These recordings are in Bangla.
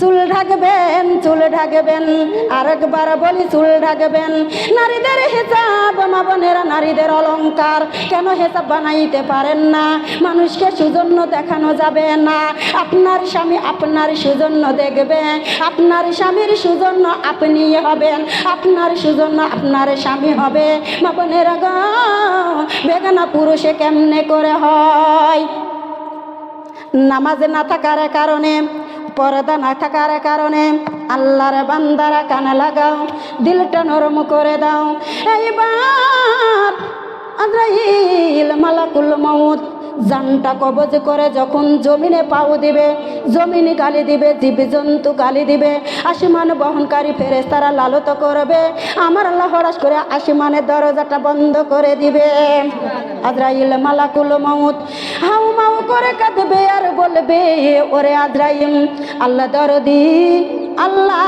চুল ঢাকবেন, চুল ঢাকবেন, আরেকবার বলি চুল ঢাকবেন। নারীদের হিজাব, মা বোনেরা নারীদের অলংকার, কেন হিজাব বানাইতে পারেন না? মানুষকে সৌজন্য দেখানো যাবে না। আপনার স্বামী আপনার সৌজন্য দেখবে, আপনার স্বামীর সৌজন্য আপনি হবেন, আপনার সৌজন্য আপনার স্বামী হবে। মা বোনেরা গো, বেগানা পুরুষে কেমনে করে হয়? নামাজে না থাকার কারণে, পর্দা না থাকার কারণে আল্লাহর বান্দারা কানে লাগাও, দিলটা নরম করে দাও। এইবার আজরাইল মালাকুল মউত জানটা কবজ করে যখন জমিনে পাও দিবে, জমিনে গালি দিবে, জীবজন্তু গালি দিবে, আসমান বহনকারী ফেরেশতারা লালত করবে। আমার আল্লাহ হঠাৎ করে আসমানের দরজাটা বন্ধ করে দিবে। আজরাইল মালাকুল মউত হাউ মাউ করে কাঁদবে আর বলবে, ওরে আজরাইল, আল্লাহ দরদি, আল্লাহ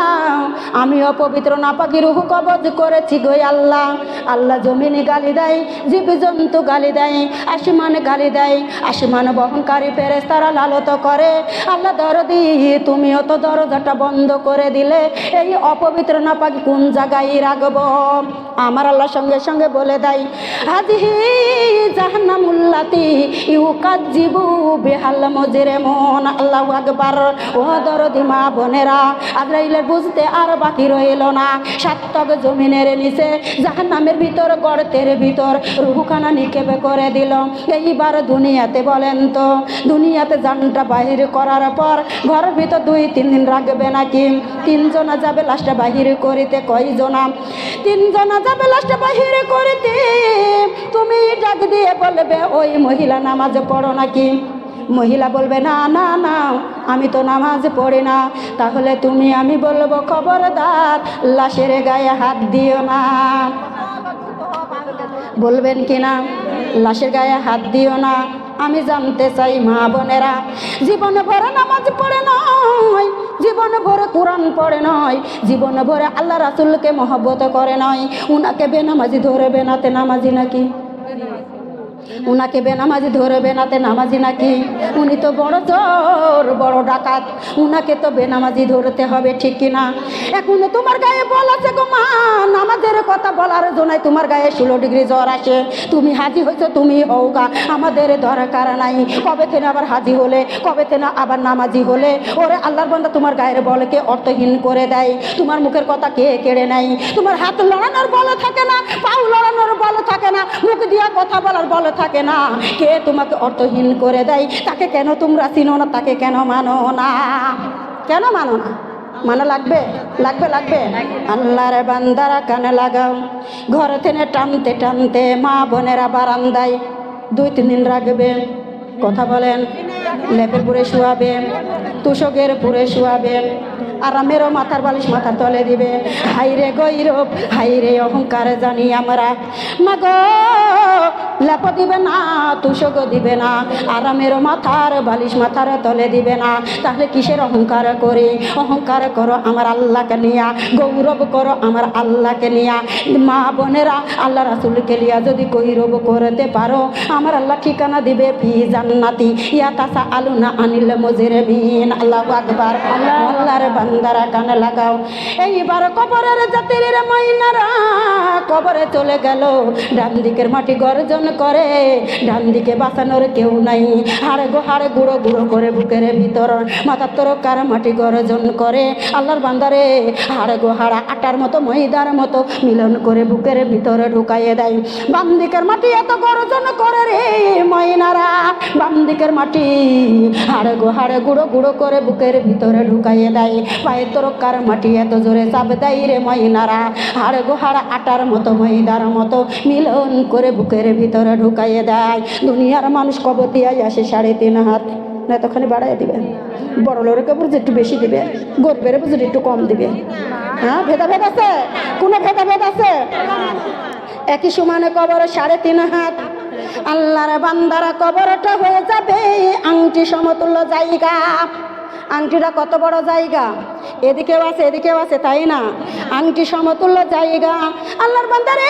আমি অপবিত্র নাপাকি রূহ কবজ করেছি গো আল্লাহ। আল্লাহ জমিনে গালি দেয়, জীবজন্তু গালি দেয়, আসমান গালি দেয়, আসমান বহনকারী ফেরেশতারা লালত করে। আল্লাহ দরদি, তুমিও তো দরজাটা বন্ধ করে দিলে, এই অপবিত্র নাপাকি কোন জায়গায় রাখবো? আমার আল্লাহ সঙ্গে সঙ্গে বলে দেয়, হাজিহি জাহান্নামুল্লাতি ইউকাজ্জিবু বিহাল মুজরিমুন। আল্লাহু আকবার। ও দরদি মা বোনেরা, আজরাইলের বুঝতে আর বাকি রইল না। সাতক জমিনের নিচে জাহান্নামের ভিতর, গর্তের ভিতর রুহখানা নিক্ষেপ করে দিল। এইবার দুনিয়াতে বলেন তো, দুনিয়াতে জানটা বাহির করার পর ঘরের ভিতর 2-3 দিন রাখবে নাকি? 3 জনা যাবে লাশটা বাহির করিতে। কয়জনা? 3 জনা যাবে লাশটা বাহির করিতে। তুমি ডাক দিয়ে বলবে, ওই মহিলা নামাজ পড়ো নাকি? মহিলা বলবে, না না না, আমি তো নামাজ পড়ি না। তাহলে তুমি, আমি বলবো, খবরদার লাশের গায়ে হাত দিও না। বলবেন কি না? লাশের গায়ে হাত দিও না। আমি জানতে চাই মা বোনেরা, জীবন ভরে নামাজ পড়ে নয়, জীবন ভরে কোরআন পড়ে নয়, জীবন ভরে আল্লাহ রাসূলকে মহব্বত করে নয়, উনাকে বেনামাজি ধরবে নাতে নামাজি নাকি? উনাকে বেনামাজি ধরবে নাতে নামাজি নাকি? উনি তো বড় চোর, বড় ডাকাত, উনাকে তো বেনামাজি ধরতে হবে, ঠিক কিনা? এখন তোমার গায়ে বল আছে গো মা, নামাজের কথা বলার জন্য তোমার গায়ে 16 ডিগ্রি জ্বর আসে। তুমি হাজি হয়েছো, তুমি হও গা, আমাদের দরকার নাই। কবে থেকে আবার হাজি হলে, কবে থেকে আবার নামাজি হলে? ওরে আল্লাহর বান্দা, তোমার গায়ের বলকে অর্থহীন করে দেয়। তোমার মুখের কথা কে কেড়ে নেয়? তোমার হাত লড়ানোর বল থাকে না, পাও লড়ানোর বল থাকে না, মুখ দিয়া কথা বলার বল থাকে না। কে তোমাকে অর্থহীন করে দেয়? তাকে কেন তোমরা চিনো না? তাকে কেন মানো না? কেন মানো না? মানা লাগবে, লাগবে, লাগবে। আল্লাহর বান্দারা কানে লাগাও। ঘর থেকে টানতে টানতে মা বোনেরা বারান্দায় 2-3 দিন রাখবে। কথা বলেন। লেপের পুরে শুয়াবে, তুষকের পুরে শুয়াবে, আরামেরও মাথার বালিশ মাথার তলে দিবে। হাইরে গৈরব, হাইরে অহংকার জানি আমরা। মাগো, লেপ দিবে না, তুষক দিবে না, আরামেরও মাথার বালিশ মাথার তলে দিবে না। তাহলে কিসের অহংকার করি? অহংকার করো আমার আল্লাহকে নিয়া, গৌরব করো আমার আল্লাহকে নিয়া। মা বোনেরা, আল্লাহ রাসূলকে লিয়া যদি গৌরব করতে পারো, আমার আল্লাহ ঠিকানা দিবে ফি জান্নাতি ইয়াতাসা আলুনা আনিল মুজরিমিন। আল্লাহু আকবার। আল্লাহর বান্দারা কানে লাগাও। এইবার কবরের জাতির ময়নারা কবরে চলে গেল। ডান দিকের মাটি গর্জন করে, ডান দিকে বাঁচানোর কেউ নাই। হাড়ে গুঁড়ো গুঁড়ো করে বুকের ভিতর মাথার তরকার মাটি গর্জন করে। আল্লাহর বান্দারে হাড় আটার মতো, ময়দার মতো মিলন করে বুকের ভিতরে ঢুকাইয়ে দেয়। বাম দিকের মাটি এত গর্জন করে রে ময়নারা, বাম দিকের মাটি হাড়ে গুঁড়ো গুঁড়ো করে বুকের ভিতরে ঢুকাইয়ে দেয়। পায়ের তরকার মাটি এত জোরে চাপ দেয় রে ময়নারা, হাড় আটার মতো, ময়দার মতো মিলন করে বুকের ভিতরে ঢুকাইয়ে দেয়। দুনিয়ার মানুষ কবর দিয়ে আসে 3.5 হাত, না তখনই বাড়াই দিবে। বড় লোকের বুঝে একটু বেশি দিবে, গরিবের বুঝে একটু কম দিবে। হ্যাঁ, ভেদাভেদ আছে? কোনো ভেদাভেদ আছে? একই সমানে কবর 3.5 হাত। আল্লাহর বান্দারা কবরটা হয়ে যাবে আংটি সমতুল্য জায়গা। আংটিটা কত বড় জায়গা, এদিকেও আছে এদিকেও আছে, তাই না? আংটি সমতুল্য জায়গা। আল্লাহর বান্দারে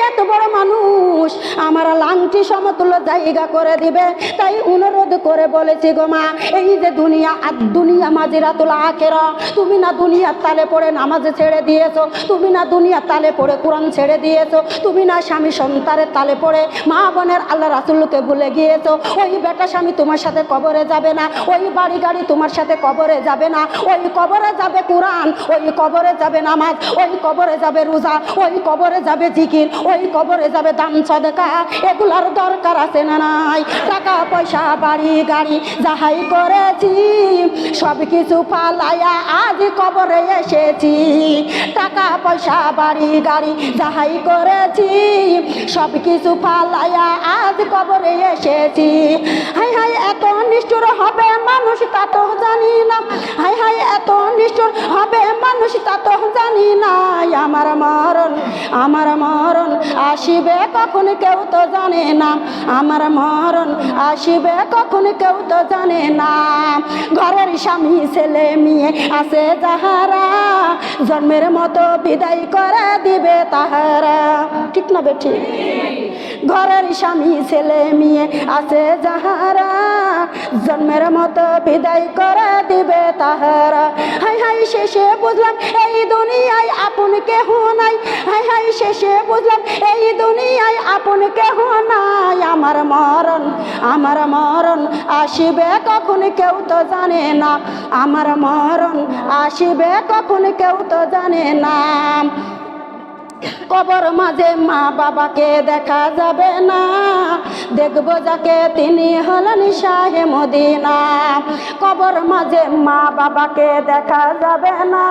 এত বড় মানুষ, আমার আল্লাহ আংটি সমতুল্য জায়গা করে দিবে। তাই অনুরোধ করে বলেছি গো মা, এই যে দুনিয়া আর দুনিয়া মাজিরাতুল আখিরা, তুমি না দুনিয়ার তালে পড়ে নামাজ ছেড়ে দিয়েছো, তুমি না দুনিয়ার তালে পড়ে কোরআন ছেড়ে দিয়েছো, তুমি না স্বামী সন্তানের তালে পড়ে মা বোনের আল্লাহ রাসূলকে ভুলে গিয়েছো। ওই বেটা স্বামী তোমার সাথে কবরে যাবে না, ওই বাড়ি গাড়ি তোমার সাথে কবরে যাবে না, ওই কবরে যাবে কোরআন, ওই কবরে যাবে নামাজ, ওই কবরে যাবে রোজা, ওই কবরে যাবে জিকির, ওই কবরে যাবে দান সদকা। এগুলার দরকার আছে না নাই? টাকা পয়সা বাড়ি গাড়ি যাহাই করেছি সব কিছু ফালাইয়া আজ কবরে এসেছি। টাকা পয়সা বাড়ি গাড়ি যাহাই করেছি সব কিছু ফালাইয়া আজ কবরে এসেছি। হাই হাই এত নিষ্ঠুর হবে মানুষ তা তো জানি না, হাই হাই এত নিষ্ঠুর হবে মানুষ তা তো জানি না। আমার মরণ আসিবে কখন কেউ তো জানে না, আমার মরণ আসিবে কখন কেউ তো জানে না। ঘরের স্বামী ছেলে মেয়ে আছে যাহারা, জন্মের মতো বিদায় করে দিবে তাহারা, ঠিক না বেঠি? ঘরের স্বামী ছেলে মেয়ে আছে যাহারা, জন্মের মতো বিদায় করে দিবে তাহারা। হাই হাই শেষে বুঝলাম এই দুনিয়ায় আপন কেহ নাই, হাই হাই শেষে বুঝলাম এই দুনিয়ায় আপন কেহ নাই। আমার মরণ আসিবে কখন কেউ তো জানে না, আমার মরণ আসিবে কখন কেউ তো জানে না। কবর মাঝে মা বাবাকে দেখা যাবে না, দেখবো যাকে তিনি হলেন শাহে মদিনা। কবর মাঝে মা বাবাকে দেখা যাবে না,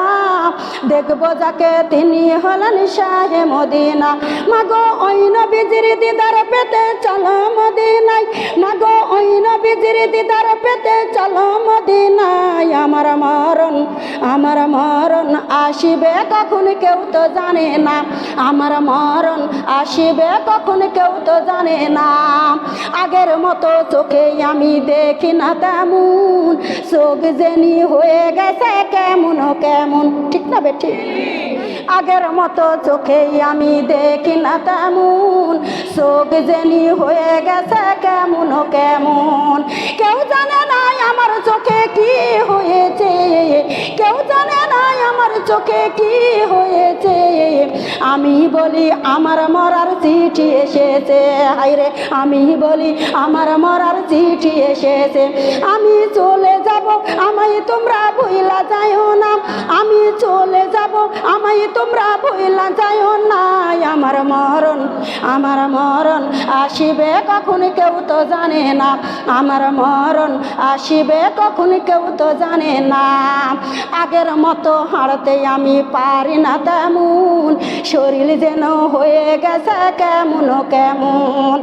দেখবো যাকে তিনি হলেন শাহে মদিনা। মাগো ওই নবীজির দিদার পেতে চলো মদিনায়, মাগো ওই নবীজির দিদার পেতে চলো মদিনায়। আমার মরণ আসিবে কখন কেউ তো জানে না, আমার মরণ আসিবে কখন কেউ তো জানে না। আগের মতো চোখে আমি দেখি না তেমন, চোখ জেনি হয়ে গেছে কেমন কেমন, ঠিক না বেঠি? আগের মতো চোখে আমি দেখি না তেমন, চোখ জেনি হয়ে গেছে কেমন কেমন। কেউ জানে না আমার চোখে কি হয়েছে, কেউ জানে না আমার চোখে কি হয়েছে। আমি বলি আমার মরার চিঠি এসেছে, হায়রে আমি বলি আমার মরার চিঠি এসেছে। আমি চলে যাব আমায় তোমরা ভুইলা যাইও না, আমি চলে যাব আমায় তোমরা ভুইলা যাইও না। আমার মরণ আসিবে কখন কেউ তো জানে না, আমার মরণ আসিবে কখন কেউ তো জানে না। আগের মতো হাঁটতে আমি পারি না তেমন, শরীর যেন হয়ে গেছে কেমন কেমন।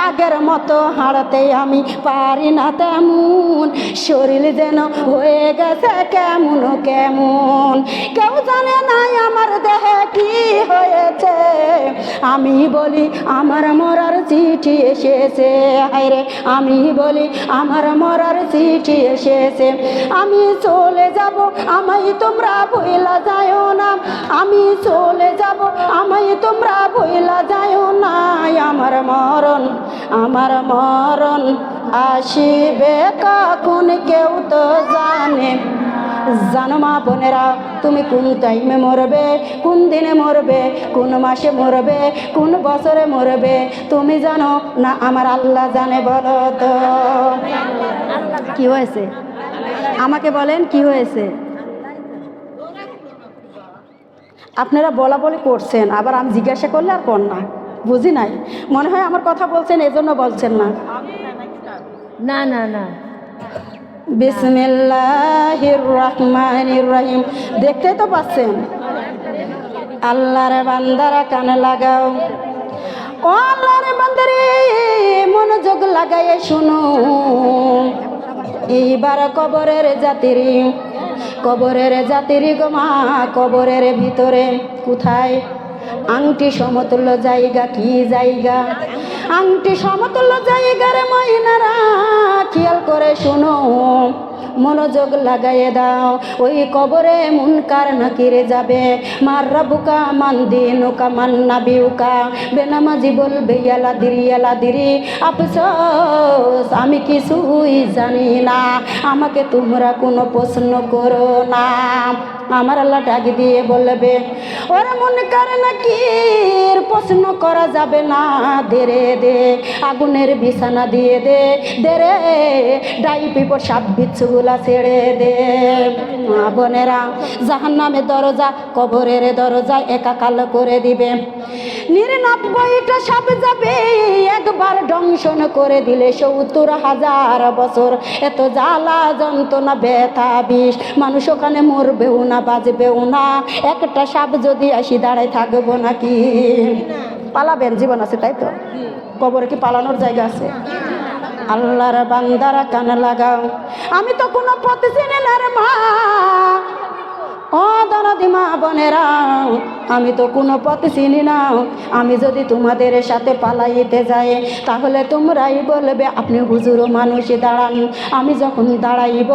আগের মতো হাঁটতে আমি পারি না তেমন, শরীর যেন হয়ে গেছে কেমন কেমন। কেউ জানে না আমার দেহে কি হয়েছে, আমি বলি আমার মরার চিঠি এসেছে, হায়রে আমি বলি আমার মরার চিঠি এসেছে। আমি চলে যাব আমায় তোমরা ভুইলা যাইও না, আমি চলে যাব আমায় তোমরা ভুইলা যাইও না। আমার মরণ আসিবে কখন কেউ তো জানে। জানো মা বোনেরা, তুমি কোন টাইমে মরবে, কোন দিনে মরবে, কোন মাসে মরবে, কোন বছরে মরবে, তুমি জানো না আমার আল্লাহ জানে? বলো তো কি হয়েছে, আমাকে বলেন কি হয়েছে? আপনারা বলা বলি করছেন, আবার আমি জিজ্ঞাসা করলে আর কর না, বুঝি নাই, মনে হয় আমার কথা বলছেন এজন্য বলছেন না। না না না, বিসমিল্লাহির রহমানির রহিম। দেখতে তো পাচ্ছেন? আল্লাহর বান্দারা কানে লাগাও, ও আল্লাহর বান্দারে মনোযোগ লাগাইয়ে শুনো। এইবার কবরের জাতিরি গো মা, কবরের ভিতরে কোথায়? আংটি সমতুল্য জায়গা, কি জায়গা? আংটি সমতুল্য জায়গার মহিলারা খেয়াল করে শোনো, মনোযোগ লাগাইয়ে দাও। ওই কবরে মুনকার নাকিরে যাবে, মার রাবুকা মান দিনুকা মান নাবিউকা, বেনামাজি বলবে ইয়ালা দিরি আফসোস আমি কিছুই জানি না, আমাকে তোমরা কোনো প্রশ্ন করো না। আমার আল্লাহ ডাক দিয়ে বলবে, ওরা মুনকার নাকির প্রশ্ন করা যাবে না, দে আগুনের বিছানা দিয়ে দে রে, ডাই পিপর সাপ বিচ্ছুগুলা ছেড়ে দে। মা বোনেরা, জাহান্নামের দরজা কবরের দরজা একাকাল করে দিবে। 99টা সাপ যাবে, একবার দংশন করে দিলে 70,000 বছর এত জ্বালা যন্ত্রণা ব্যথা বিষ, মানুষ ওখানে মরবেও না বাঁচবেও না। একটা সাপ যদি আসি দাঁড়ায় থাকবো নাকি? পালাবেন, জীবন আছে তাই তো, কবরে কি পালানোর জায়গা আছে? আল্লাহর বান্দারা কান লাগাও, আমি তো কোনো পথ চিনি না রে মা, ও দরদি মা বোনেরা, আমি তো কোনো পথ চিনি না। আমি যদি তোমাদের সাথে পালাইতে যাই তাহলে তোমরাই বলবে আপনি হুজুর মানুষে দাঁড়ান। আমি যখন দাঁড়াইব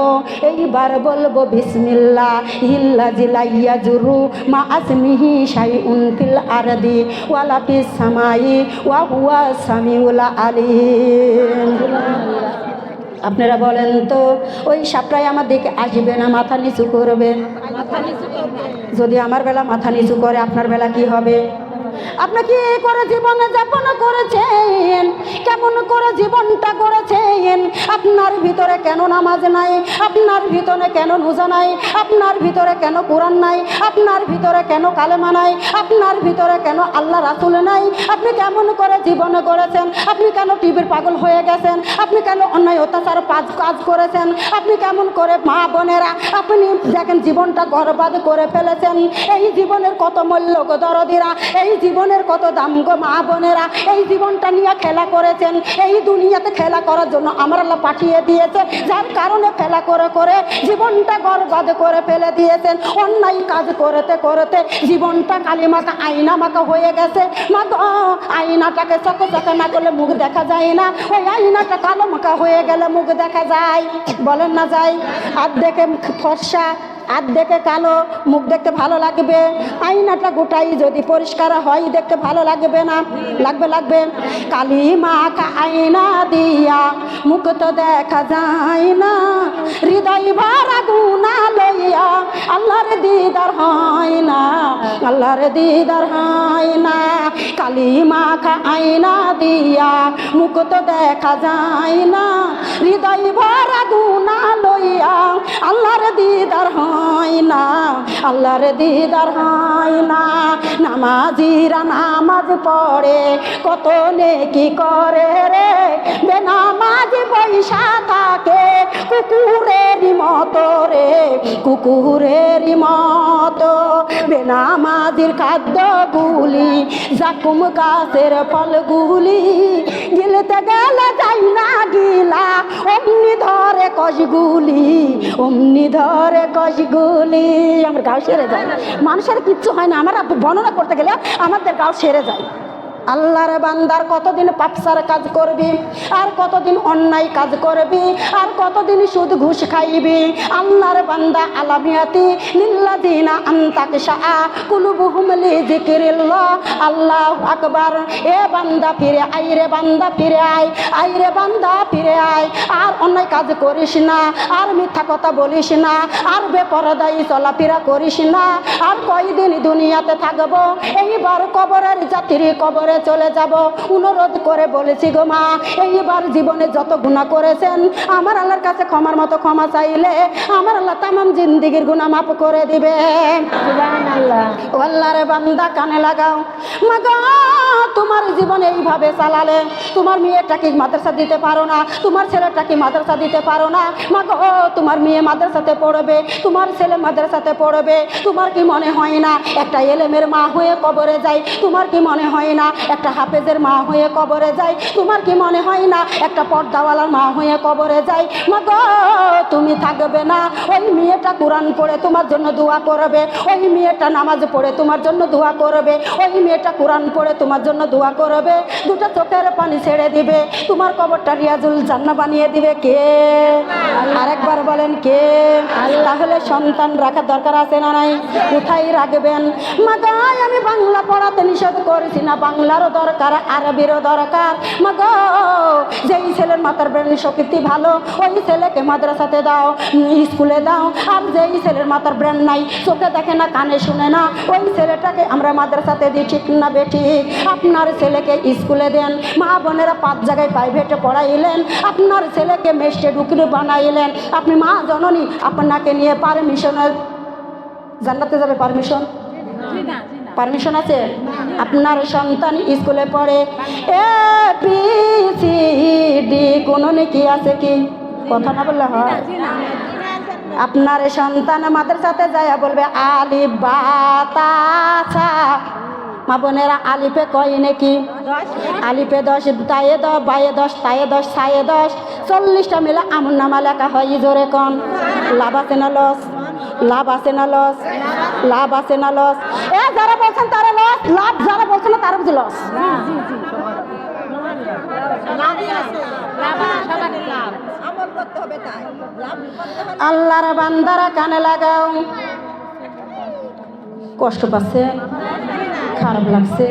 এইবার বলবো বিসমিল্লাহ হিল্লা জিলাইয়া জুরু মা আসমিহি শাইউন ফিল আরদি ওয়ালা ফিস সামাই ওয়া হুয়া সামিউল আলিম। আপনারা বলেন তো, ওই সাপটাই আমার দিকে আসবে না মাথা নিচু করবে? যদি আমার বেলা মাথা নিচু করে আপনার বেলা কি হবে? আপনি কি করে জীবন যাপন করেছেন? কেমন করে জীবনটা করেছেন? আপনার ভিতরে কেন নামাজ নাই? আপনার ভিতরে কেন রোজা নাই? আপনার ভিতরে কেন কোরআন নাই? আপনার ভিতরে কেন কালেমা নাই? আপনার ভিতরে কেন আল্লাহ রাসূল নাই? আপনি কেমন করে জীবন করেছেন? আপনি কেন টিভির পাগল হয়ে গেছেন? আপনি কেন অন্যায় অত্যাচার কাজ করেছেন? আপনি কেমন করে মা বোনেরা আপনি দেখেন জীবনটা বরবাদ করে ফেলেছেন। এই জীবনের কত মূল্য গো দরদিরা, এই জীবনের কত দাম গো মা বোনেরা, এই জীবনটা নিয়ে খেলা করেছেন। এই দুনিয়াতে খেলা করার জন্য আমার আল্লাহ পাঠিয়ে দিয়েছে, যার কারণে খেলা করে করে জীবনটা বরবাদ করে ফেলে দিয়েছেন। অন্যায় কাজ করতে করতে জীবনটা কালিমাকা আয়না মাকা হয়ে গেছে। মা গো, আয়নাটাকে চকচকে না করলে মুখ দেখা যায় না, ওই আয়নাটা কালো মাকা হয়ে গেলে মুখ দেখা যায়, বলেন না যায়? আর দেখে ফর্সা আর দেখে কালো, মুখ দেখতে ভালো লাগবে? আয়নাটা গোটাই যদি পরিষ্কার হয় দেখতে ভালো লাগবে না? লাগবে। কালি মাখা আয়না দিয়া মুখ তো দেখা যায় না, হৃদয় ভরা গুনাহ লইয়া আল্লাহর দিদার হয় না, আল্লাহর দিদার হয় না। কালি মাখা আয়না দিয়া মুখ তো দেখা যায় না, হৃদয় ভরা গুনাহ লইয়া আল্লাহর দিদার হয় না, আল্লাহর দিদার হয় না। নামাজিরা নামাজ পড়ে কত নেকি করে রে, বেনামাজি পয়সা থাকে কুকুরেরই মতো রে, কুকুরেরই মতো। বেনামাজির খাদ্যগুলি জাকুম গাছের ফলগুলি, গিলতে গেলে যাই না গিলা, অমনি ধরে কষগুলি, অমনি ধরে কষগুলি। আমার গাও সেরে যায়, মানুষের কিচ্ছু হয় না, আমরা বর্ণনা করতে গেলে আমাদের গাও সেরে যায়। আল্লাহর বান্দার কতদিন পাপসার কাজ করবি, আর কতদিন অন্যায় কাজ করবি, আর কতদিন সুদ ঘুষ খাইবি? আল্লাহর বান্দা আলামিয়াতি লিল্লাযিনা আনতাকশা কুলুবুহুম লিযিকরিল্লাহ। আল্লাহু আকবার। এ বান্দা ফিরে আয় রে, বান্দা ফিরে আয়, আয় রে বান্দা ফিরে আয়। আর অন্যায় কাজ করিস না, আর মিথ্যা কথা বলিস না, আর বেপরদাই চলাফেরা করিস না। আর কয়দিন দুনিয়াতে থাকবো? এইবার কবরের যাত্রী, কবরে চলে যাব। অনুরোধ করে বলেছি গো মা, এইবার জীবনে যত গুনাহ করেছেন আমার আল্লাহর কাছে ক্ষমার মতো ক্ষমা চাইলে আমার আল্লাহ তামাম জিন্দেগির গুনাহ মাফ করে দিবে। সুবহানাল্লাহ। ও আল্লাহর বান্দা কানে লাগাও, মা গো তোমার জীবন এইভাবে চালালে তোমার মেয়েটাকে মাদ্রাসা দিতে পারো না, তোমার ছেলেটাকে মাদ্রাসা দিতে পারো না। মা গো তোমার মেয়ে মাদ্রাসাতে পড়বে, তোমার ছেলে মাদ্রাসাতে পড়বে, তোমার কি মনে হয় না একটা এলেমের মা হয়ে কবরে যায়? তোমার কি মনে হয় না একটা হাফেজের মা হয়ে কবরে যায়? তোমার কি মনে হয় না একটা পর্দাওয়ালার মা হয়ে কবরে যায়? মা গো, তুমি থাকবে না, ওই মেয়েটা কোরআন পড়ে তোমার জন্য দোয়া করবে, ওই মেয়েটা নামাজ পড়ে তোমার জন্য দোয়া করবে, ওই মেয়েটা কোরআন পড়ে তোমার জন্য দোয়া করবে, দুটো চোখের পানি ছেড়ে দিবে, তোমার কবরটা রিয়াজুল জান্নাহ বানিয়ে দিবে কে? আরেকবার বলেন কে? তাহলে সন্তান রাখার দরকার আছে না নাই? কোথায় রাখবেন? মা গো, আমি বাংলা পড়াতে নিষেধ করেছি না, বাংলারও দরকার, আরবিরও দরকার। মা গো, যেই ছেলের মাথার ব্রেন শক্তি ভালো ওই ছেলেকে মাদ্রাসাতে দাও, স্কুলে দাও। আর যেই ছেলের মাথার ব্রেন নাই, চোখে দেখে না, কানে শুনে না, ওই ছেলেটাকে আমরা মাদ্রাসাতে দিই। ঠিক না বেঠিক? আপনার ছেলেকে স্কুলে দেন। মা বোনেরা 5 জায়গায় প্রাইভেটে পড়াইলেন, আপনার ছেলেকে মেস্টে ঢুকিয়ে বানাইলেন। আপনি মা জননী, আপনাকে নিয়ে পারমিশনের জান্নাতে যাবে? পারমিশন আছে? আপনার সন্তান স্কুলে পড়ে, এ বি সি ডি কোনো কি আছে কি? কথা না বললে হয়? আপনার সন্তান মাদ্রাসাতে যায় বলবে আলিফ বা তা সা। মা বোনেরা আলিফে কয় নাকি? আলিফে 10, তায়ে 10, বায়ে 10, তায়ে 10, সায়ে 10, 40টা মিলে আমুন নামা লেখা হয়। জোরে কন, লাভ আছে না লস? লাভ আছে না লস? লাভ আছে না লস? এ যারা বলছেন তারা লস, লাভ যারা বলছেন না তারা বুঝি লস। আল্লাহর বান্দারা কানে লাগাও। কষ্ট পাচ্ছে? খারাপ লাগছে?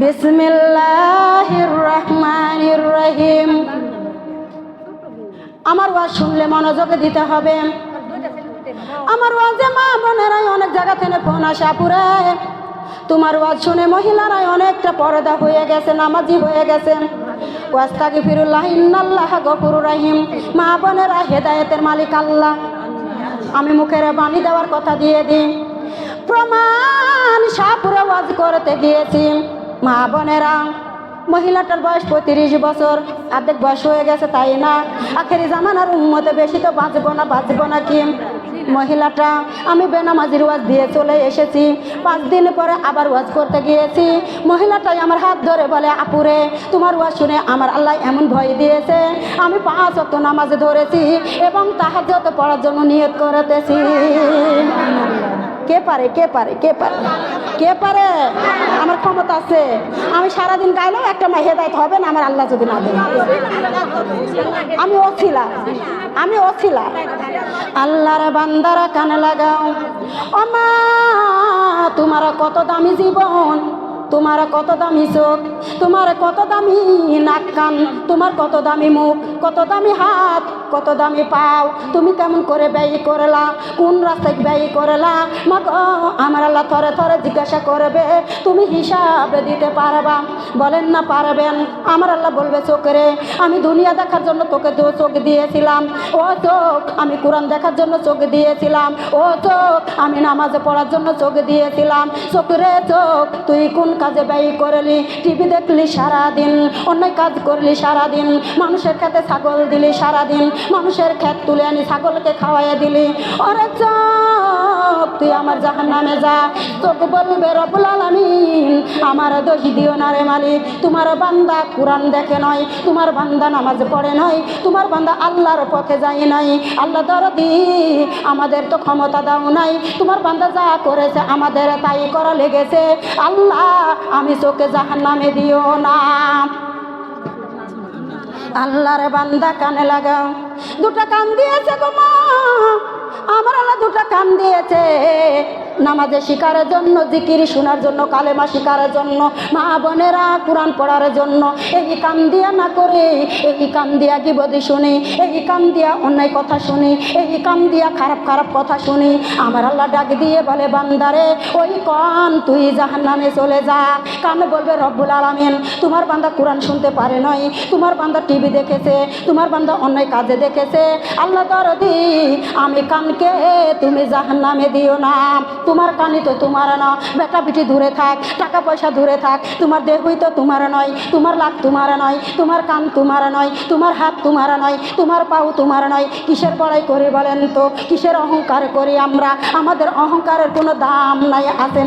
বিসমিল্লাহির রহমানির রহিম। আমার ওয়াজ শুনলে মনোযোগ দিতে হবে। আমার ওয়াজে মা বোনেরাই অনেক জায়গা থেকে ফোন আসে, আপুরে তোমার ওয়াজ শুনে মহিলারাই অনেকটা পর্দা হয়ে গেছে, নামাজি হয়ে গেছেন। ওয়াস্তাগফিরুল্লাহ ইন্নাল্লাহা গফুরুর রহিম। মা বোনেরা, হেদায়েতের মালিক আল্লাহ। আমি মুখের বাণী দেওয়ার কথা দিয়ে দিই, প্রমাণ শাহপুরে ওয়াজ করতে গিয়েছি। মা বোনেরা, মহিলাটার বয়স 35 বছর, অর্ধেক বয়স হয়ে গেছে, তাই না? আখেরি জামানার উম্মতে বেশি তো বাঁচবো না কি? মহিলাটা, আমি বেনামাজির ওয়াজ দিয়ে চলে এসেছি। 5 দিন পরে আবার ওয়াজ করতে গিয়েছি। মহিলাটাই আমার হাত ধরে বলে, আপুরে তোমার ওয়াজ শুনে আমার আল্লাহ এমন ভয় দিয়েছে, আমি 5 ওয়াক্ত নামাজ ধরেছি এবং তাহাজ্জুদ পড়ার জন্য নিয়ত করতেছি। কে পারে? কে পারে? কে পারে? কে পারে? আমার ক্ষমতা আছে। আমি সারাদিন গাইলেও একটা মা হেদায়েত হবে না আমার আল্লাহ যদি না দেয়। আমি অছিলা। আল্লাহর বান্দারা কানে লাগাও। ও মা, তোমার কত দামি জীবন, তোমার কত দামি চোখ, তোমার কত দামি নাক কান, তোমার কত দামি মুখ, কত দামি হাত, কত দামি পাও, তুমি কেমন করে ব্যয় করলা, কোন রাস্তায় ব্যয় করলা? মা গো, আমার আল্লাহ থরে থরে জিজ্ঞাসা করবে, তুমি হিসাব দিতে পারবা? বলেন না পারবেন? আমার আল্লাহ বলবে, চোখরে আমি দুনিয়া দেখার জন্য তোকে চোখ দিয়েছিলাম, ও চোখ আমি কোরআন দেখার জন্য চোখ দিয়েছিলাম, ও চোখ আমি নামাজে পড়ার জন্য চোখ দিয়েছিলাম। চোখরে চোখ, তুই কোন কাজে ব্যয় করলি? টিভি দেখলি সারাদিন, অন্যায় কাজ করলি সারাদিন, মানুষের খেতে ছাগল দিলি সারাদিন, মানুষের ক্ষেত তুলে আনি ছাগলকে খাওয়াইয়া দিলি। ওরে চোখ, তুই আমার জাহান্নামে যা। চোখ বলবে, রব্বুল আলামিন আমার দোষ দিও না রে মালিক, তোমার বান্দা কোরআন দেখে নয়, তোমার বান্দা নামাজ পড়ে নয়, তোমার বান্দা আল্লাহর পথে যায় নাই। আল্লাহ দরদি, আমাদের তো ক্ষমতা দাও নাই, তোমার বান্দা যা করেছে আমাদের তাই করা লেগেছে। আল্লাহ, আমি চোখে জাহান্নামে দিও না। আল্লাহর বান্দা কানে লাগাও। 2টা কান দিয়েছে গো মা, আমার আল্লাহ 2টা কান দিয়েছে, নামাজে শিকারের জন্য, জিকির শোনার জন্য, কালেমা শিকারের জন্য, মা বোনেরা কোরআন পড়ার জন্য। এই কান দিয়া না করে, এই কান দিয়া গীবত শুনি, এই কান দিয়া অন্যায় কথা শুনি, এই কান দিয়া খারাপ খারাপ কথা শুনি। আমার আল্লাহ ডাক দিয়ে বলে, বান্দারে ওই কান তুই জাহান্নামে চলে যা। কান বলবে, রব্বুল আলামিন তোমার বান্দা কোরআন শুনতে পারে নাই, তোমার বান্দা টিভি দেখেছে, তোমার বান্দা অন্যায় কাজে দেখেছে। আল্লাহ দরদি, আমি কানকে তুমি জাহান্নামে দিও না। তোমার কানি তো তোমার না, বেটা বিটি দূরে থাক, টাকা পয়সা দূরে থাক, তোমার দেহই তো তোমার নয়, তোমার লাখ তোমার নয়, তোমার কান তোমার নয়, তোমার হাত তোমার নয়, তোমার পাও তোমার নয়। কিসের বড়াই করি বলেন তো, কিসের অহংকার করি আমরা? আমাদের অহংকারের কোনো দাম নাই, আছে